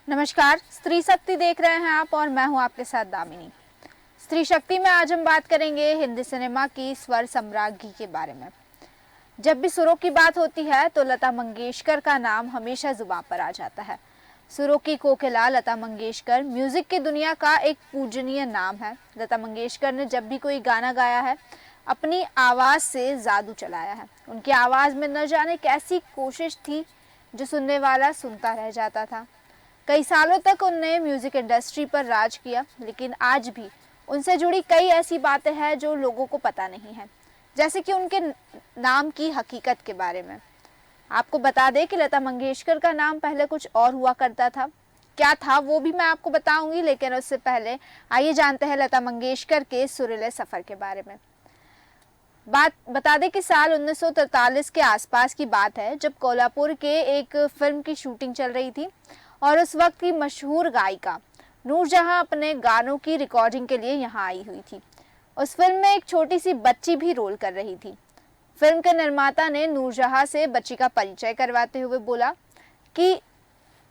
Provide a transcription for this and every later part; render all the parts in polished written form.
नमस्कार, स्त्री शक्ति देख रहे हैं आप और मैं हूं आपके साथ दामिनी। स्त्री शक्ति में आज हम बात करेंगे हिंदी सिनेमा की स्वर सम्राज्ञी के बारे में। जब भी सुरों की बात होती है तो लता मंगेशकर का नाम हमेशा जुबान पर आ जाता है। सुरों की कोकिला लता मंगेशकर म्यूजिक की दुनिया का एक पूजनीय नाम है। लता मंगेशकर ने जब भी कोई गाना गाया है अपनी आवाज़ से जादू चलाया है। उनकी आवाज़ में न जाने कैसी कोशिश थी जो सुनने वाला सुनता रह जाता था। कई सालों तक उनने म्यूजिक इंडस्ट्री पर राज किया, लेकिन आज भी उनसे जुड़ी कई ऐसी बातें हैं जो लोगों को पता नहीं है, जैसे कि उनके नाम की हकीकत के बारे में। आपको बता दें कि लता मंगेशकर का नाम पहले कुछ और हुआ करता था। क्या था वो भी मैं आपको बताऊंगी, लेकिन उससे पहले आइए जानते हैं लता मंगेशकर के सुरीले सफर के बारे में। बात बता दें कि साल 1943 के आसपास की बात है, जब कोल्हापुर के एक फिल्म की शूटिंग चल रही थी और उस वक्त की मशहूर गायिका नूरजहां अपने गानों की रिकॉर्डिंग के लिए यहाँ आई हुई थी। उस फिल्म में एक छोटी सी बच्ची भी रोल कर रही थी। फिल्म के निर्माता ने नूरजहां से बच्ची का परिचय करवाते हुए बोला कि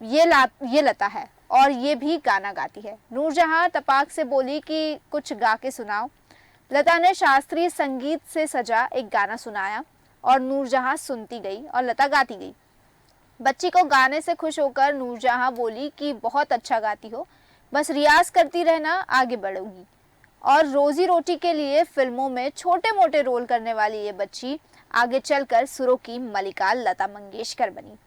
ये लता है और ये भी गाना गाती है। नूरजहां तपाक से बोली कि कुछ गा के सुनाओ। लता ने शास्त्रीय संगीत से सजा एक गाना सुनाया और नूरजहां सुनती गई और लता गाती गई। बच्ची को गाने से खुश होकर नूरजहां बोली कि बहुत अच्छा गाती हो, बस रियाज करती रहना, आगे बढ़ोगी। और रोजी रोटी के लिए फिल्मों में छोटे मोटे रोल करने वाली ये बच्ची आगे चलकर सुरों की मलिका लता मंगेशकर बनी।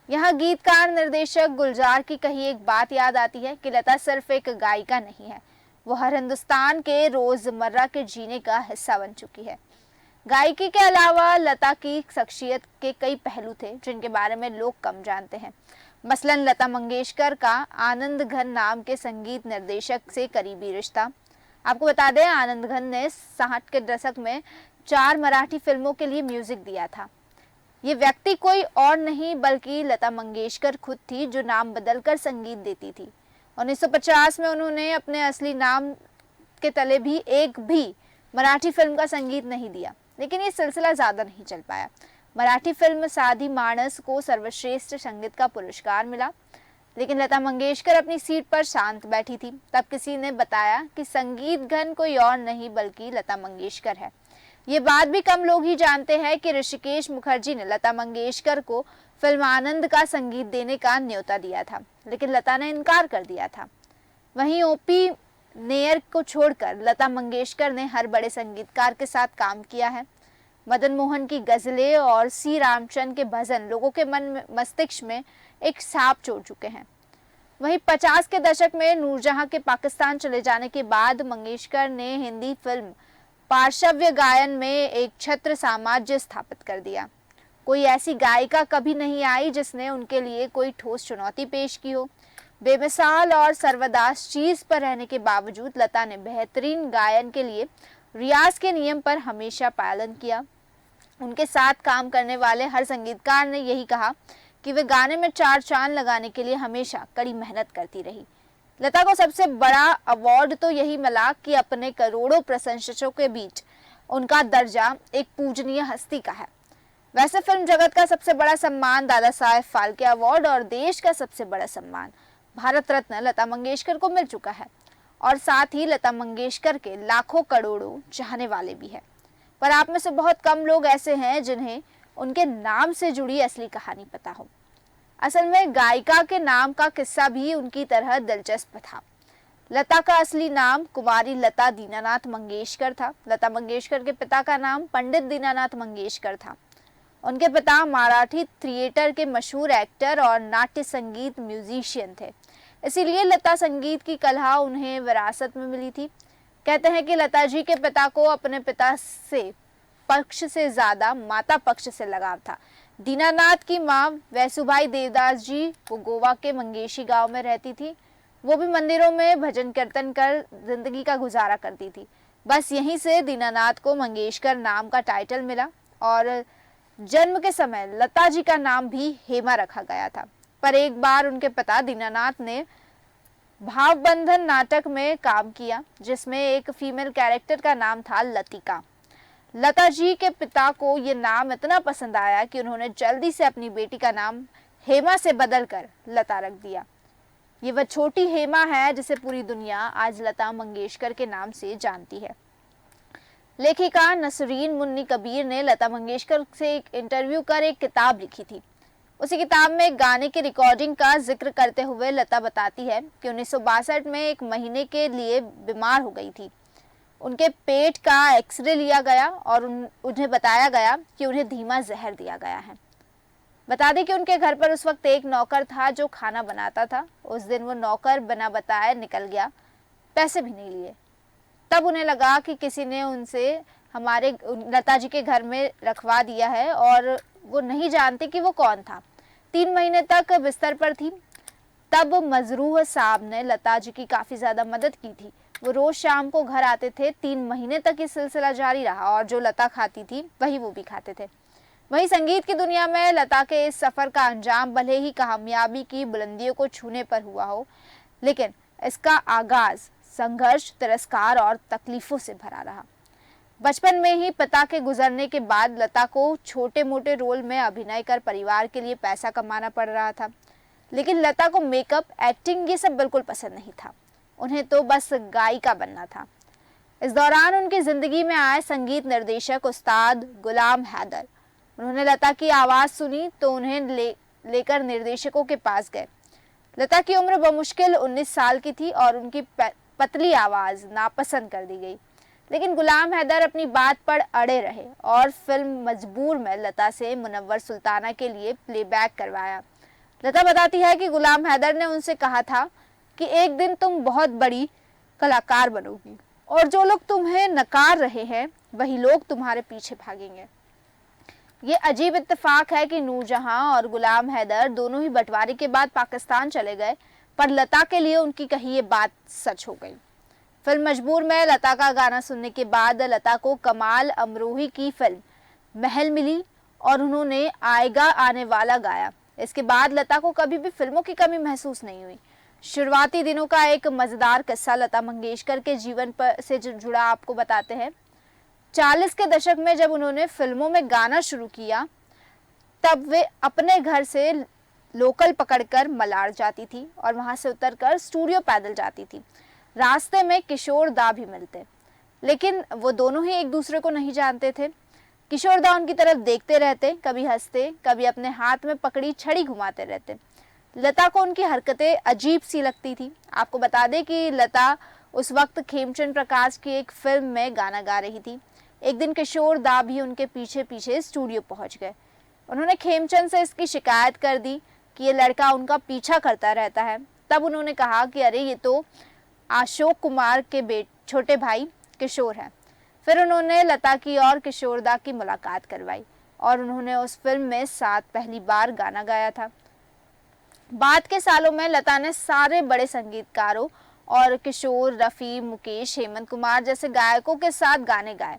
यहाँ गीतकार निर्देशक गुलजार की कही एक बात याद आती है कि लता सिर्फ एक गायिका नहीं है, वो हर हिंदुस्तान के रोजमर्रा के जीने का हिस्सा बन चुकी है। गायकी के अलावा लता की शख्सियत के कई पहलू थे जिनके बारे में लोग कम जानते हैं। मसलन लता मंगेशकर का आनंद घन नाम के संगीत निर्देशक से करीबी रिश्ता। आपको बता दें, आनंद घन ने 60 के दशक में 4 मराठी फिल्मों के लिए म्यूजिक दिया था। ये व्यक्ति कोई और नहीं बल्कि लता मंगेशकर खुद थी, जो नाम बदलकर संगीत देती थी। 1950 में उन्होंने अपने असली नाम के तले भी एक भी मराठी फिल्म का संगीत नहीं दिया, लेकिन ये सिलसिला ज़्यादा नहीं चल पाया। मराठी फिल्म साधी मानस को सर्वश्रेष्ठ संगीत का पुरस्कार मिला, लेकिन लता मंगेशकर अपनी सीट पर शांत बैठी थी। तब किसी ने बताया कि संगीत घन कोई और नहीं बल्कि लता मंगेशकर है। ये बात भी कम लोग ही जानते हैं कि ऋषिकेश मुखर्जी ने लता मंगेशकर को फिल्म आनंद का संगीत देने का न्योता दिया था, लेकिन लता ने इनकार कर दिया था। वहीं ओपी नेयर को छोड़कर लता मंगेशकर ने हर बड़े संगीतकार के साथ काम किया है। मदन मोहन की गजलें और सी रामचंद्र के भजन लोगों के मन मस्तिष्क में एक छाप छोड़ चुके हैं। वहीं 50 के दशक में नूरजहां के पाकिस्तान चले जाने के बाद मंगेशकर ने हिंदी फिल्म पार्श्व गायन में एक छत्र साम्राज्य स्थापित कर दिया। कोई ऐसी गायिका कभी नहीं आई जिसने उनके लिए कोई ठोस चुनौती पेश की हो। बेमिसाल और सर्वदास चीज पर रहने के बावजूद लता ने बेहतरीन गायन के लिए रियाज के नियम पर हमेशा पालन किया। उनके साथ काम करने वाले हर संगीतकार ने यही कहा कि वे गाने में 4 चांद लगाने के लिए हमेशा कड़ी मेहनत करती रही। लता को सबसे बड़ा अवार्ड तो यही मिला कि अपने करोड़ों प्रशंसकों के बीच उनका दर्जा एक पूजनीय हस्ती का है। वैसे फिल्म जगत का सबसे बड़ा सम्मान दादा साहेब फाल्के अवार्ड और देश का सबसे बड़ा सम्मान भारत रत्न लता मंगेशकर को मिल चुका है, और साथ ही लता मंगेशकर के लाखों करोड़ों चाहने वाले भी हैं। पर आप में से बहुत कम लोग ऐसे हैं जिन्हें उनके नाम से जुड़ी असली कहानी पता हो। असल में गायिका के नाम का किस्सा भी उनकी तरह दिलचस्प था। लता का असली नाम कुमारी लता दीनानाथ मंगेशकर था। लता मंगेशकर के पिता का नाम पंडित दीनानाथ मंगेशकर था। उनके पिता मराठी थिएटर के मशहूर एक्टर और नाट्य संगीत म्यूजिशियन थे, इसीलिए लता संगीत की कला उन्हें विरासत में मिली थी। कहते हैं कि लता जी के पिता को अपने पिता से पक्ष से ज्यादा माता पक्ष से लगाव था। दीनानाथ की माँ वैसुबाई देवदास जी वो गोवा के मंगेशी गांव में रहती थी। वो भी मंदिरों में भजन कीर्तन कर जिंदगी का गुजारा करती थी। बस यहीं से दीनानाथ को मंगेशकर नाम का टाइटल मिला और जन्म के समय लता जी का नाम भी हेमा रखा गया था। पर एक बार उनके पिता दीनानाथ ने भावबंधन नाटक में काम किया, जिसमें एक फीमेल कैरेक्टर का नाम था लतिका। लता जी के पिता को ये नाम इतना पसंद आया कि उन्होंने जल्दी से अपनी बेटी का नाम हेमा से बदलकर लता रख दिया। ये वह छोटी हेमा है जिसे पूरी दुनिया आज लता मंगेशकर के नाम से जानती है। लेखिका नसरीन मुन्नी कबीर ने लता मंगेशकर से एक इंटरव्यू कर एक किताब लिखी थी। उसी किताब में गाने की रिकॉर्डिंग का जिक्र करते हुए लता बताती है कि 1962 में एक महीने के लिए बीमार हो गई थी। उनके पेट का एक्सरे लिया गया और उन्हें बताया गया कि उन्हें धीमा जहर दिया गया है। बता दें कि उनके घर पर उस वक्त एक नौकर था जो खाना बनाता था। उस दिन वो नौकर बिना बताए निकल गया, पैसे भी नहीं लिए। तब उन्हें लगा कि किसी ने उनसे हमारे लता जी के घर में रखवा दिया है और वो नहीं जानते कि वो कौन था। 3 महीने तक बिस्तर पर थी। तब मजरूह साहब ने लता जी की काफ़ी ज़्यादा मदद की थी। वो रोज़ शाम को घर आते थे। 3 महीने तक ये सिलसिला जारी रहा और जो लता खाती थी वही वो भी खाते थे। वहीं संगीत की दुनिया में लता के इस सफ़र का अंजाम भले ही कामयाबी की बुलंदियों को छूने पर हुआ हो, लेकिन इसका आगाज़ संघर्ष, तिरस्कार और तकलीफ़ों से भरा रहा। बचपन में ही पिता के गुजरने के बाद लता को छोटे मोटे रोल में अभिनय कर परिवार के लिए पैसा कमाना पड़ रहा था। लेकिन लता को मेकअप, एक्टिंग ये सब बिल्कुल पसंद नहीं था। उन्हें तो बस गायिका बनना था। इस दौरान उनकी ज़िंदगी में आए संगीत निर्देशक उस्ताद गुलाम हैदर। उन्होंने लता की आवाज़ सुनी तो उन्हें लेकर निर्देशकों के पास गए। लता की उम्र बमुश्किल 19 साल की थी और उनकी पतली आवाज़ नापसंद कर दी गई। लेकिन गुलाम हैदर अपनी बात पर अड़े रहे और फिल्म मजबूर में लता से मुनव्वर सुल्ताना के लिए प्लेबैक करवाया। लता बताती है कि गुलाम हैदर ने उनसे कहा था कि एक दिन तुम बहुत बड़ी कलाकार बनोगी और जो लोग तुम्हें नकार रहे हैं वही लोग तुम्हारे पीछे भागेंगे। ये अजीब इत्तेफाक है कि नूरजहां और गुलाम हैदर दोनों ही बंटवारे के बाद पाकिस्तान चले गए, पर लता के लिए उनकी कही ये बात सच हो गई। फिल्म मजबूर में लता का गाना सुनने के बाद लता को कमाल अमरोही की फिल्म महल मिली और उन्होंने आएगा आने वाला गाया। इसके बाद लता को कभी भी फिल्मों की कमी महसूस नहीं हुई। शुरुआती दिनों का एक मज़ेदार किस्सा लता मंगेशकर के जीवन पर से जुड़ा आपको बताते हैं। 40 के दशक में जब उन्होंने फिल्मों में गाना शुरू किया तब वे अपने घर से लोकल पकड़कर मलाड जाती थी और वहां से उतरकर स्टूडियो पैदल जाती थी। रास्ते में किशोर दा भी मिलते, लेकिन वो दोनों ही एक दूसरे को नहीं जानते थे। किशोर दा उनकी तरफ देखते रहते, कभी हंसते, कभी अपने हाथ में पकड़ी छड़ी घुमाते रहते। लता को उनकी हरकतें अजीब सी लगती थी। आपको बता दें कि लता उस वक्त खेमचंद प्रकाश की एक फिल्म में गाना गा रही थी। एक दिन किशोर दा भी उनके पीछे पीछे स्टूडियो पहुंच गए। उन्होंने खेमचंद से इसकी शिकायत कर दी कि ये लड़का उनका पीछा करता रहता है। तब उन्होंने कहा कि अरे ये तो अशोक कुमार के छोटे भाई किशोर हैं। फिर उन्होंने लता की और किशोर दा की मुलाकात करवाई और उन्होंने उस फिल्म में साथ पहली बार गाना गाया था। बाद के सालों में लता ने सारे बड़े संगीतकारों और किशोर, रफ़ी, मुकेश, हेमंत कुमार जैसे गायकों के साथ गाने गाए।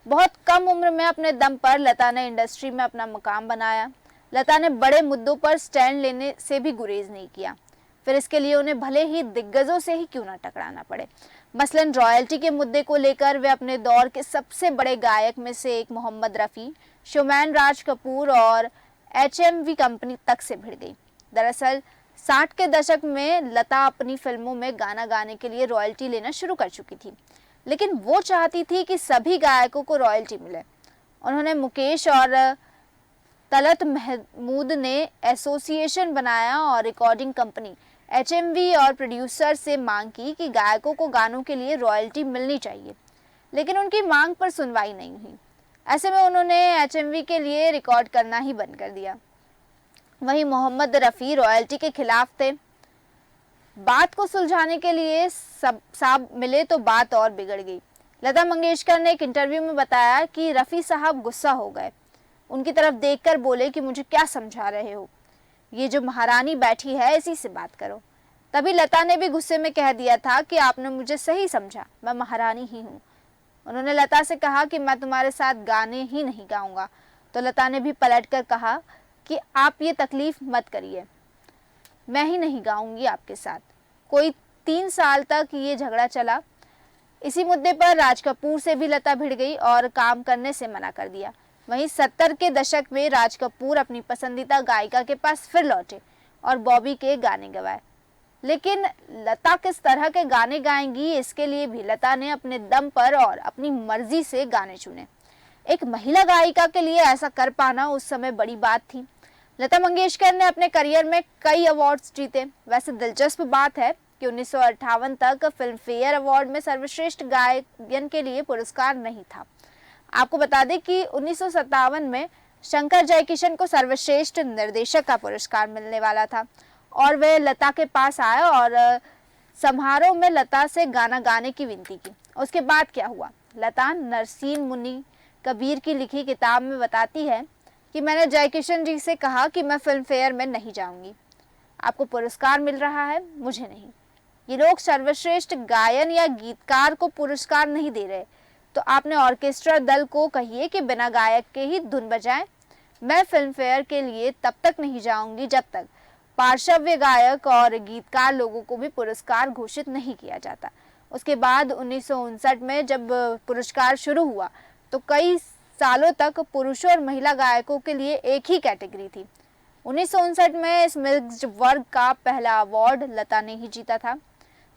बहुत कम उम्र में अपने दम पर लता ने इंडस्ट्री में अपना मुकाम बनाया। लता ने बड़े मुद्दों पर स्टैंड लेने से भी गुरेज नहीं किया, फिर इसके लिए उन्हें भले ही दिग्गजों से ही क्यों ना टकराना पड़े। मसलन रॉयल्टी के मुद्दे को लेकर वे अपने दौर के सबसे बड़े गायक में से एक मोहम्मद रफ़ी, शोमैन राज कपूर और HMV कंपनी तक से भिड़ गई। दरअसल 60 के दशक में लता अपनी फिल्मों में गाना गाने के लिए रॉयल्टी लेना शुरू कर चुकी थी, लेकिन वो चाहती थी कि सभी गायकों को रॉयल्टी मिले। उन्होंने मुकेश और तलत महमूद ने एसोसिएशन बनाया और रिकॉर्डिंग कंपनी HMV और प्रोड्यूसर से मांग की कि गायकों को गानों के लिए रॉयल्टी मिलनी चाहिए, लेकिन उनकी मांग पर सुनवाई नहीं हुई। ऐसे में उन्होंने HMV के लिए रिकॉर्ड करना ही बंद कर दिया। वहीं मोहम्मद रफ़ी रॉयल्टी के खिलाफ थे। बात को सुलझाने के लिए सब साहब मिले तो बात और बिगड़ गई। लता मंगेशकर ने एक इंटरव्यू में बताया कि रफ़ी साहब गुस्सा हो गए, उनकी तरफ देखकर बोले कि मुझे क्या समझा रहे हो, ये जो महारानी बैठी है इसी से बात करो। तभी लता ने भी गुस्से में कह दिया था कि आपने मुझे सही समझा, मैं महारानी ही हूँ। उन्होंने लता से कहा कि मैं तुम्हारे साथ गाने ही नहीं गाऊंगा, तो लता ने भी पलटकर कहा कि आप ये तकलीफ मत करिए, मैं ही नहीं गाऊंगी आपके साथ। कोई 3 साल तक ये झगड़ा चला। इसी मुद्दे पर राज कपूर से भी लता भिड़ गई और काम करने से मना कर दिया। वहीं 70 के दशक में राज कपूर अपनी पसंदीदा गायिका के पास फिर लौटे और बॉबी के गाने गवाए। लेकिन लता किस तरह के गाने गाएंगी, इसके लिए भी लता ने अपने दम पर और अपनी मर्जी से गाने चुने। एक महिला गायिका के लिए ऐसा कर पाना उस समय बड़ी बात थी। लता मंगेशकर ने अपने करियर में कई अवार्ड्स जीते। वैसे दिलचस्प बात है कि 1958 तक फिल्म फेयर अवार्ड में सर्वश्रेष्ठ गायन के लिए पुरस्कार नहीं था। आपको बता दें कि 1957 में शंकर जयकिशन को सर्वश्रेष्ठ निर्देशक का पुरस्कार मिलने वाला था और वे लता के पास आए और समारोह में लता से गाना गाने की विनती की। उसके बाद क्या हुआ? लता नरसीन मुनि कबीर की लिखी किताब में बताती है कि मैंने जयकिशन जी से कहा कि मैं फिल्म फेयर में नहीं जाऊंगी, आपको पुरस्कार मिल रहा है, मुझे नहीं। ये लोग सर्वश्रेष्ठ गायन या गीतकार को पुरस्कार नहीं दे रहे, तो आपने ऑर्केस्ट्रा दल को कहिए कि बिना गायक के ही धुन बजाएं। मैं फिल्म फेयर के लिए तब तक नहीं जाऊंगी जब तक पार्श्व गायक और गीतकार लोगों को भी पुरस्कार घोषित नहीं किया जाता। उसके बाद 1959 में जब पुरस्कार शुरू हुआ तो कई सालों तक पुरुषों और महिला गायकों के लिए एक ही कैटेगरी थी। 1959 में इस मिक्स्ड वर्ग का पहला अवार्ड लता ने ही जीता था।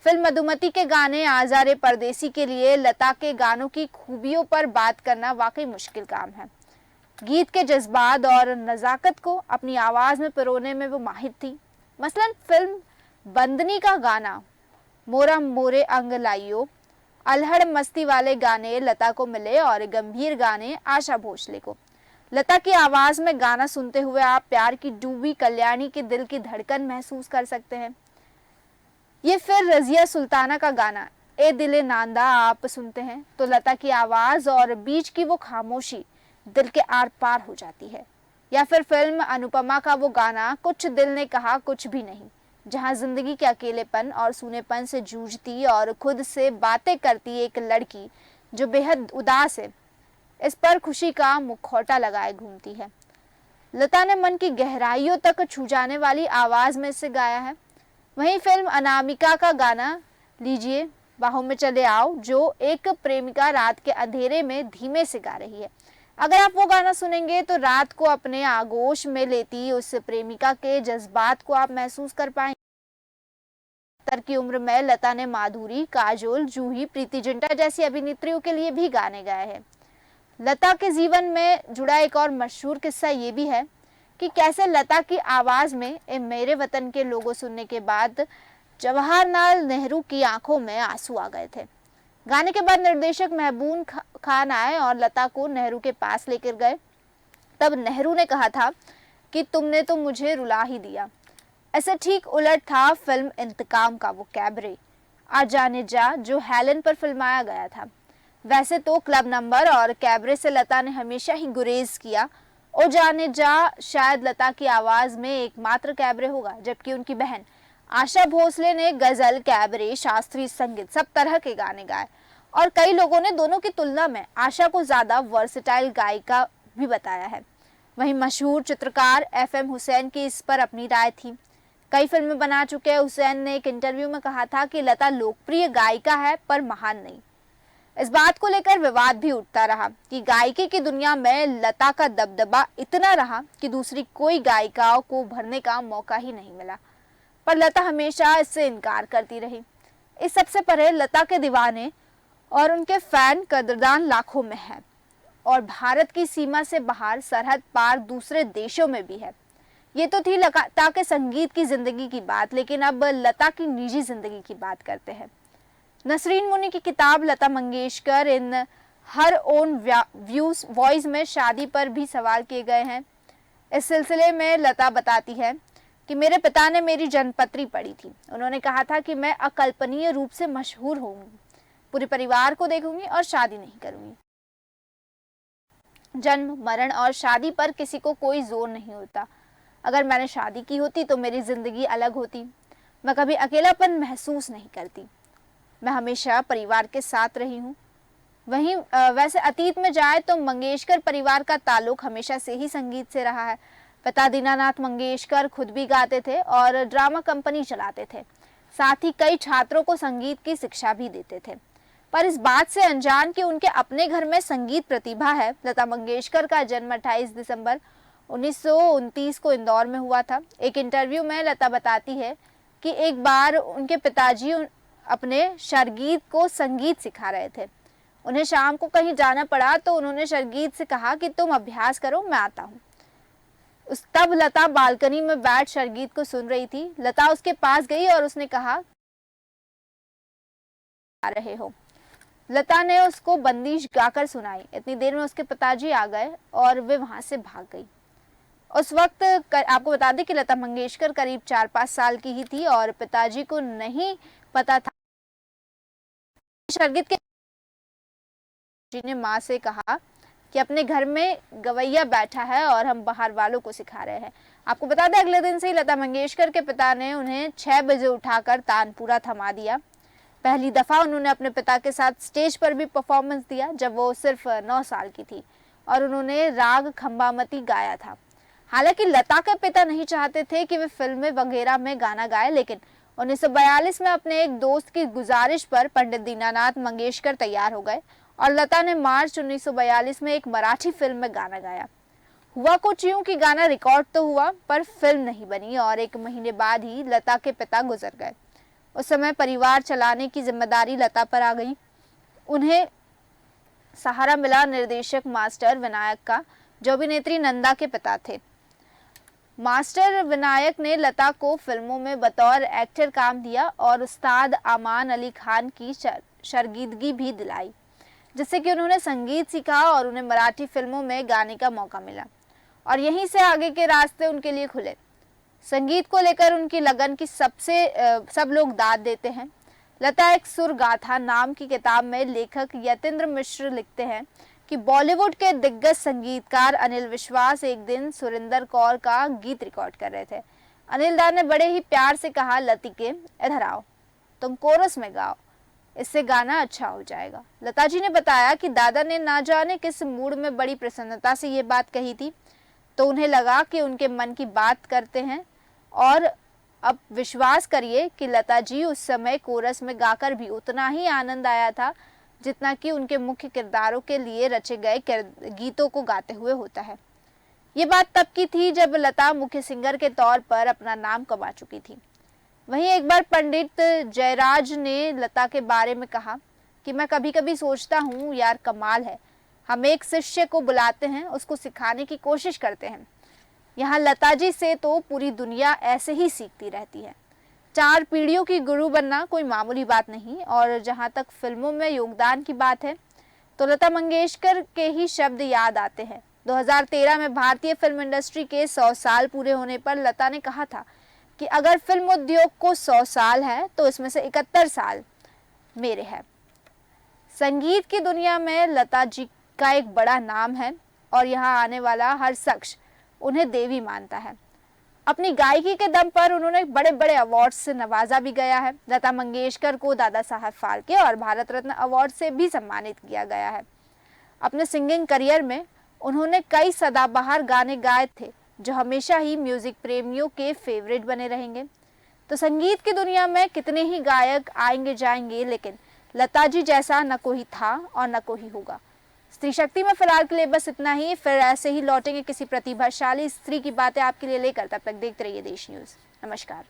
फिल्म मधुमती के गाने आजारे परदेसी के लिए लता के गानों की खूबियों पर बात करना वाकई मुश्किल काम है। गीत के जज्बात और नजाकत को अपनी आवाज में पिरोने में वो माहिर थी। मसलन फिल्म बंदनी का गाना मोरा मोरे अंग लाइयो, अल्हड़ मस्ती वाले गाने लता को मिले और गंभीर गाने आशा भोसले को। लता की आवाज में गाना सुनते हुए आप प्यार की डूबी कल्याणी के दिल की धड़कन महसूस कर सकते हैं। ये फिर रजिया सुल्ताना का गाना ए दिले नांदा आप सुनते हैं तो लता की आवाज और बीच की वो खामोशी दिल के आर पार हो जाती है। या फिर फिल्म अनुपमा का वो गाना कुछ दिल ने कहा कुछ भी नहीं, जहां जिंदगी के अकेलेपन और सूनेपन से जूझती और खुद से बातें करती एक लड़की जो बेहद उदास है, इस पर खुशी का मुखौटा लगाए घूमती है। लता ने मन की गहराइयों तक छू जाने वाली आवाज में इसे गाया है। वहीं फिल्म अनामिका का गाना लीजिए बाहों में चले आओ, जो एक प्रेमिका रात के अंधेरे में धीमे से गा रही है। अगर आप वो गाना सुनेंगे तो रात को अपने आगोश में लेती उस प्रेमिका के जज्बात को आप महसूस कर पाएंगे। 70 की उम्र में लता ने माधुरी, काजोल, जूही, प्रीति जिंटा जैसी अभिनेत्रियों के लिए भी गाने गाए हैं। लता के जीवन में जुड़ा एक और मशहूर किस्सा ये भी है कि कैसे लता की आवाज में ए मेरे वतन के लोगों सुनने के बाद जवाहरलाल नेहरू की आंखों में आंसू आ गए थे। गाने के बाद निर्देशक महबूब खान आए और लता को नेहरू के पास लेकर गए। तब नेहरू ने कहा था कि तुमने तो मुझे रुला ही दिया। ऐसे ठीक उलट था फिल्म इंतकाम का वो कैबरे आ जाने जा, जो हेलन पर फिल्माया गया था। वैसे तो क्लब नंबर और कैबरे से लता ने हमेशा ही गुरेज किया। ओ जाने जा शायद लता की आवाज में एकमात्र कैबरे होगा, जबकि उनकी बहन आशा भोसले ने गजल, कैबरे, शास्त्रीय संगीत सब तरह के गाने गाए और कई लोगों ने दोनों की तुलना में आशा को ज्यादा वर्सेटाइल गायिका भी बताया है। वहीं मशहूर चित्रकार FM हुसैन की इस पर अपनी राय थी। कई फिल्में बना चुके हुसैन ने एक इंटरव्यू में कहा था कि लता लोकप्रिय गायिका है पर महान नहीं। इस बात को लेकर विवाद भी उठता रहा कि गायकी की दुनिया में लता का दबदबा इतना रहा कि दूसरी कोई गायिकाओं को भरने का मौका ही नहीं मिला, पर लता हमेशा इससे इनकार करती रही। इस सबसे परे लता के दीवाने और उनके फैन कदरदान लाखों में हैं और भारत की सीमा से बाहर सरहद पार दूसरे देशों में भी है। ये तो थी लता के संगीत की जिंदगी की बात, लेकिन अब लता की निजी जिंदगी की बात करते हैं। नसरीन मुनि की किताब लता मंगेशकर इन हर ओन व्यूज वॉइस में शादी पर भी सवाल किए गए हैं। इस सिलसिले में लता बताती है कि मेरे पिता ने मेरी जन्मपत्री पढ़ी थी। उन्होंने कहा था कि मैं अकल्पनीय रूप से मशहूर होंगी, पूरे परिवार को देखूंगी और शादी नहीं करूंगी। जन्म, मरण और शादी पर किसी को कोई जोर नहीं होता। अगर मैंने शादी की होती तो मेरी जिंदगी अलग होती। मैं कभी अकेलापन महसूस नहीं करती। मैं हमेशा परिवार के साथ रही हूँ। वहीं वैसे अतीत में जाए तो मंगेशकर परिवार का ताल्लुक हमेशा से ही संगीत से रहा है। पिता दीनानाथ मंगेशकर खुद भी गाते थे और ड्रामा कंपनी चलाते थे। साथ ही कई छात्रों को संगीत की शिक्षा भी देते थे। पर इस बात से अनजान कि उनके अपने घर में संगीत प्रतिभा है। लता मंगेशकर का जन्म 28 दिसंबर 1929 को इंदौर में हुआ था। एक इंटरव्यू में लता बताती है कि एक बार उनके पिताजी अपने शरगीत को संगीत सिखा रहे थे। उन्हें शाम को कहीं जाना पड़ा तो उन्होंने शरगीत से कहा कि तुम अभ्यास करो, मैं आता हूँ। तब लता बालकनी में बैठ शरगीत को सुन रही थी। लता उसके पास गई और उसने कहा, आ रहे हो। लता ने उसको बंदिश गाकर सुनाई। इतनी देर में उसके पिताजी आ गए और वे वहां से भाग गई। उस वक्त आपको बता दें कि लता मंगेशकर करीब 4-5 साल की ही थी और पिताजी को नहीं पता था। शरगीत के ने माँ से कहा कि अपने घर में गवैया बैठा है और हम बाहर वालों को सिखा रहे हैं। आपको बता दें अगले दिन से ही लता मंगेशकर के पिता ने उन्हें 6 बजे उठाकर तानपुरा थमा दिया। पहली दफा उन्होंने अपने पिता के साथ स्टेज पर भी परफॉर्मेंस दिया जब वो सिर्फ 9 साल की थी और उन्होंने राग खंबामती गाया था। हालांकि लता के पिता नहीं चाहते थे कि वे फिल्में वगैरह में गाना गाए, लेकिन 1942 में अपने एक दोस्त की गुजारिश पर पंडित दीनानाथ मंगेशकर तैयार हो गए और लता ने मार्च 1942 में एक मराठी फिल्म में गाना गाया। हुआ कुछ यूं कि गाना रिकॉर्ड तो हुआ पर फिल्म नहीं बनी और 1 महीने बाद ही लता के पिता गुजर गए। उस समय परिवार चलाने की जिम्मेदारी लता पर आ गई। उन्हें सहारा मिला निर्देशक मास्टर विनायक का, जो अभिनेत्री नंदा के पिता थे। मास्टर विनायक ने लता को फिल्मों में बतौर एक्टर काम दिया और उस्ताद अमान अली खान की शर्गीदगी भी दिलाई, जिससे कि उन्होंने संगीत सीखा और उन्हें मराठी फिल्मों में गाने का मौका मिला और यहीं से आगे के रास्ते उनके लिए खुले। संगीत को लेकर उनकी लगन की सब लोग दाद देते हैं। लता एक सुर गाथा नाम की किताब में लेखक यतेंद्र मिश्र लिखते हैं कि बॉलीवुड के दिग्गज संगीतकार अनिल विश्वास एक दिन सुरिंदर कौर का गीत रिकॉर्ड कर रहे थे। अनिल दा ने बड़े ही प्यार से कहा, लती के इधर आओ, तुम कोरस में गाओ, इससे गाना अच्छा हो जाएगा। लता जी ने बताया कि दादा ने ना जाने किस मूड में बड़ी प्रसन्नता से ये बात कही थी, तो उन्हें लगा कि उनके मन की बात करते हैं और अब विश्वास करिए कि लता जी उस समय कोरस में गाकर भी उतना ही आनंद आया था जितना कि उनके मुख्य किरदारों के लिए रचे गए गीतों को गाते हुए होता है। ये बात तब की थी जब लता मुख्य सिंगर के तौर पर अपना नाम कमा चुकी थी। वहीं एक बार पंडित जयराज ने लता के बारे में कहा कि मैं कभी कभी सोचता हूँ यार, कमाल है, हम एक शिष्य को बुलाते हैं, उसको सिखाने की कोशिश करते हैं। यहाँ लता जी से तो पूरी दुनिया ऐसे ही सीखती रहती है। 4 पीढ़ियों की गुरु बनना कोई मामूली बात नहीं। और जहाँ तक फिल्मों में योगदान की बात है तो लता मंगेशकर के ही शब्द याद आते हैं। 2013 में भारतीय फिल्म इंडस्ट्री के 100 साल पूरे होने पर लता ने कहा था कि अगर फिल्म उद्योग को 100 साल है तो इसमें से 71 साल मेरे हैं। संगीत की दुनिया में लता जी का एक बड़ा नाम है और यहाँ आने वाला हर शख्स उन्हें देवी मानता है। अपनी गायकी के दम पर उन्होंने बड़े बड़े अवार्ड से नवाजा भी गया है। लता मंगेशकर को दादा साहब फाल्के और भारत रत्न अवार्ड से भी सम्मानित किया गया है। अपने सिंगिंग करियर में उन्होंने कई सदाबहार गाने गाए थे जो हमेशा ही म्यूजिक प्रेमियों के फेवरेट बने रहेंगे। तो संगीत की दुनिया में कितने ही गायक आएंगे जाएंगे, लेकिन लता जी जैसा न कोई था और न कोई होगा। स्त्री शक्ति में फिलहाल के लिए बस इतना ही। फिर ऐसे ही लौटेंगे किसी प्रतिभाशाली स्त्री की बातें आपके लिए लेकर। तब तक देखते रहिए देश न्यूज़। नमस्कार।